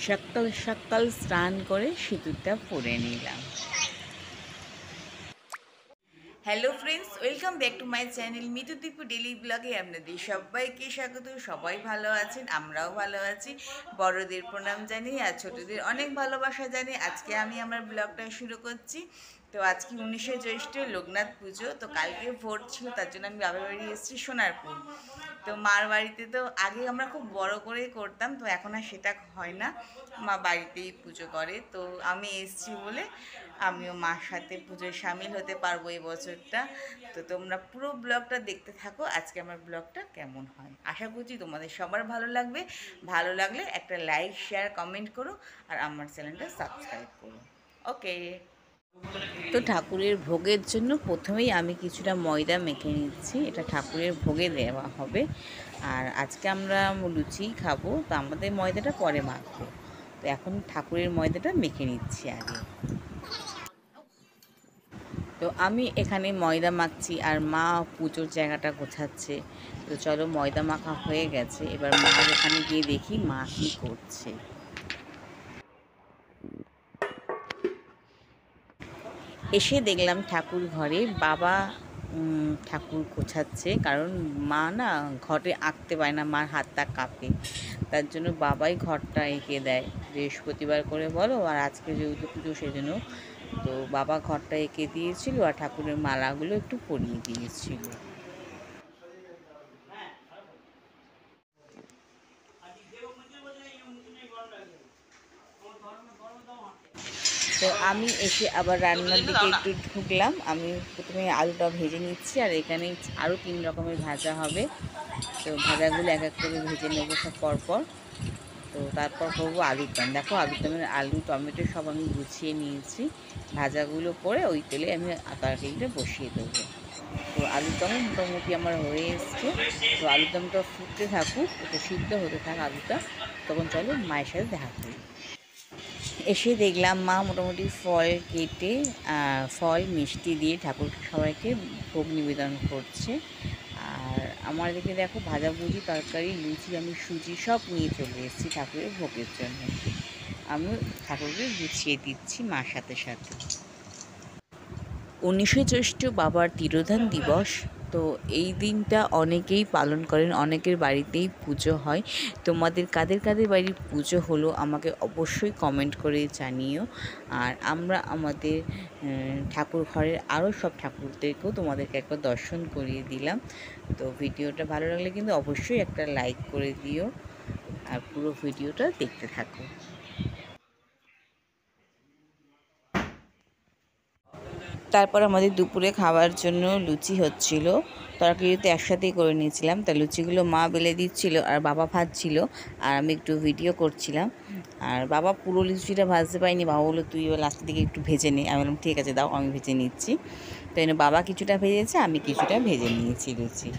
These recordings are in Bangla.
সকাল সকাল স্নান করে সিঁদুরটা পরে নিলাম। Hello friends, welcome back to my channel Mitu Dipu daily ব্লগে আপনাদের সবাইকে স্বাগত। সবাই ভালো আছেন, আমরাও ভালো আছি। বড়দের প্রণাম জানি আর ছোটদের অনেক ভালোবাসা জানি। আজকে আমি আমার ব্লগটা শুরু করছি। তো আজকে 19শে জ্যৈষ্ঠ লোকনাথ পুজো। তো কালকে ভোট ছিল, তার জন্য আমি বাবার বাড়ি এসেছি সোনারপুর। তো মার বাড়িতে তো আগে আমরা খুব বড় করে করতাম, তো এখন আর সেটা হয় না, মা বাড়িতেই পুজো করে। তো আমি এসেছি বলে আমিও মার সাথে পুজোয় সামিল হতে পারবো এই বছরটা। তো তোমরা পুরো ব্লগটা দেখতে থাকো, আজকে আমার ব্লগটা কেমন হয়। আশা করছি তোমাদের সবার ভালো লাগবে। ভালো লাগলে একটা লাইক, শেয়ার, কমেন্ট করো আর আমার চ্যানেলটা সাবস্ক্রাইব করো। ওকে। তো ঠাকুরের ভোগের জন্য প্রথমেই আমি কিছুটা ময়দা মেখে নিচ্ছি, এটা ঠাকুরের ভোগে দেওয়া হবে। আর আজকে আমরা লুচি খাবো, তো আমাদের ময়দাটা পরে মাখবো। তো এখন ঠাকুরের ময়দাটা মেখে নিচ্ছি আগে। তো আমি এখানে ময়দা মাখছি আর মা পুজোর জায়গাটা গোছাচ্ছে। তো চলো, ময়দা মাখা হয়ে গেছে, এবার মা ওখানে গিয়ে দেখি মা কী করছে। এসে দেখলাম ঠাকুর ঘরে বাবা ঠাকুর গোছাচ্ছে, কারণ মা না ঘরে আঁকতে পারে না, মার হাতটা কাঁপে। তার জন্য বাবাই ঘরটা এঁকে দেয়, বৃহস্পতিবার করে বলো, আর আজকে যেহেতু পুজো সেজন্য। তো বাবা ঘরটা এঁকে দিয়েছিল আর ঠাকুরের মালাগুলো একটু পরিয়ে দিয়েছিল। তো আমি এসে আবার রান্নার দিকে একটু ঢুকলাম। আমি প্রথমে আলুটা ভেজে নিচ্ছি, আর এখানে আরও 3 রকমের ভাজা হবে। তো ভাজাগুলো এক এক করে ভেজে নেবো সব পরপর। তো তারপর করবো আলুর দম। দেখো, আলুর দমের আলু টমেটো সব আমি গুছিয়ে নিয়েছি। ভাজাগুলো করে ওই তেলে আমি তরকারিটা বসিয়ে দেবো। তো আলুর দম মোটামুটি আমার হয়ে এসছে। তো আলুর দমটা ফুটতে থাকুক, একটু সিদ্ধ হতে থাক আলুটা, তখন চলো মায়ের সাথে দেখা করি। এসে দেখলাম মা মোটামুটি ফল কেটে ফল মিষ্টি দিয়ে ঠাকুরকে সবাইকে ভোগ নিবেদন করছে। আর আমার দিকে দেখো ভাজাভুজি, তরকারি, লুচি, আমি সুজি সব নিয়ে চলে এসেছি ঠাকুরের ভোগের জন্য। আমি ঠাকুরকে গুছিয়ে দিচ্ছি মার সাথে সাথে। 19শে জ্যৈষ্ঠ বাবার তিরোধান দিবস। তো এই দিনটা অনেকেই পালন করেন, অনেকের বাড়িতেই পুজো হয়। তোমাদের কাদের কাদের বাড়ির পুজো হলো আমাকে অবশ্যই কমেন্ট করে জানিও। আর আমরা আমাদের ঠাকুর ঘরের আরও সব ঠাকুরদেরকেও তোমাদেরকে একবার দর্শন করিয়ে দিলাম। তো ভিডিওটা ভালো লাগলে কিন্তু অবশ্যই একটা লাইক করে দিও আর পুরো ভিডিওটা দেখতে থাকো। তারপর আমাদের দুপুরে খাওয়ার জন্য লুচি হচ্ছিল, তরকারি তো একসাথেই করে নিয়েছিলাম। তা লুচিগুলো মা বেলে দিচ্ছিল আর বাবা ভাজছিল, আর আমি একটু ভিডিও করছিলাম। আর বাবা পুরো লুচিটা ভাজতে পারিনি, বাবা বললো তুই লাস্টের দিকে একটু ভেজে নে। আমি বললাম ঠিক আছে দাও, আমি ভেজে নিচ্ছি। তো এনে বাবা কিছুটা ভেজেছে, আমি কিছুটা ভেজে নিয়েছি লুচি।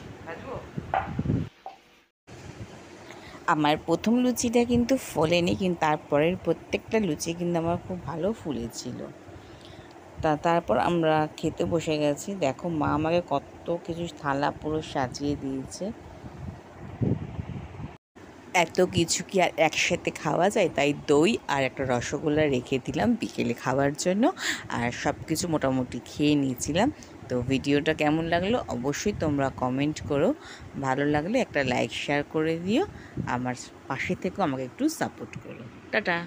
আমার প্রথম লুচিটা কিন্তু ফোলেনি, কিন্তু তারপরের প্রত্যেকটা লুচি কিন্তু আমার খুব ভালো ফুলেছিল। তারপর আমরা খেতে বসে গেছি। দেখো মা আমাকে কত কিছু থালা পুরো সাজিয়ে দিয়েছে। এত কিছু কি আর একসাথে খাওয়া যায়, তাই দই আর একটা রসগোল্লা রেখে দিলাম বিকেলে খাওয়ার জন্য। আর সব কিছু মোটামুটি খেয়ে নিয়েছিলাম। তো ভিডিওটা কেমন লাগলো অবশ্যই তোমরা কমেন্ট করো। ভালো লাগলে একটা লাইক শেয়ার করে দিও। আমার পাশে থেকেও আমাকে একটু সাপোর্ট করো। টাটা।